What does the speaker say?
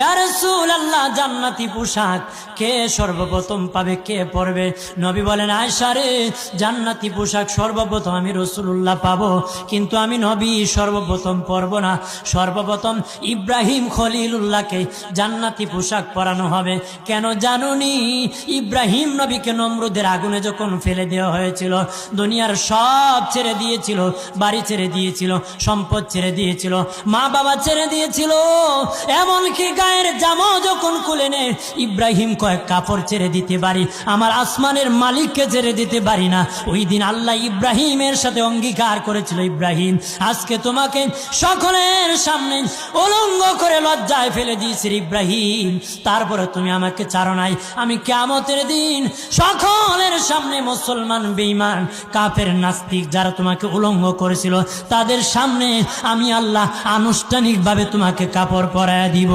ইয়া রাসূলুল্লাহ, জান্নাতি পোশাক কে সর্বপ্রথম পাবে, কে পরবে? নবী বলেন, আয়েশা রে, জান্নাতি পোশাক সর্বপ্রথম আমি রাসূলুল্লাহ পাবো, কিন্তু আমি নবী সর্বপ্রথম পরব না। সর্বপ্রথম ইব্রাহিম খলিলুল্লাহকে জান্নাতি পোশাক পরানো হবে। কেন জানুনি? ইব্রাহিম নবীকে নমরুদের আগুনে যখন ফেলে দেওয়া হয়েছিল, দুনিয়ার সব ছেড়ে দিয়েছিল, বাড়ি ছেড়ে দিয়েছিল, সম্পদ ছেড়ে দিয়েছিল, মা বাবা ছেড়ে দিয়েছিল, এমনকি গায়ের জামা যখন খুলে নে, ইব্রাহিম কয়েক কাপড় ছেড়ে দিতে পারি, আমার আসমানের মালিককে ছেড়ে দিতে পারি না। ওই দিন আল্লাহ ইব্রাহিমের সাথে অঙ্গীকার করেছিল, ইব্রাহিম আজকে তোমাকে সকলের সামনে উলঙ্গ করে লজ্জায় ফেলে দিয়েছি ইব্রাহিম, তারপরে তুমি আমাকে ছাড়ো নাই। আমি কিয়ামতের দিন সকলের সামনে মুসলমান, বেঈমান, কাফের, নাস্তিক যারা তোমাকে উলঙ্গ করেছিল, তাদের সামনে আমি আল্লাহ আনুষ্ঠানিকভাবে তোমাকে কাপড় পরায়া দিব।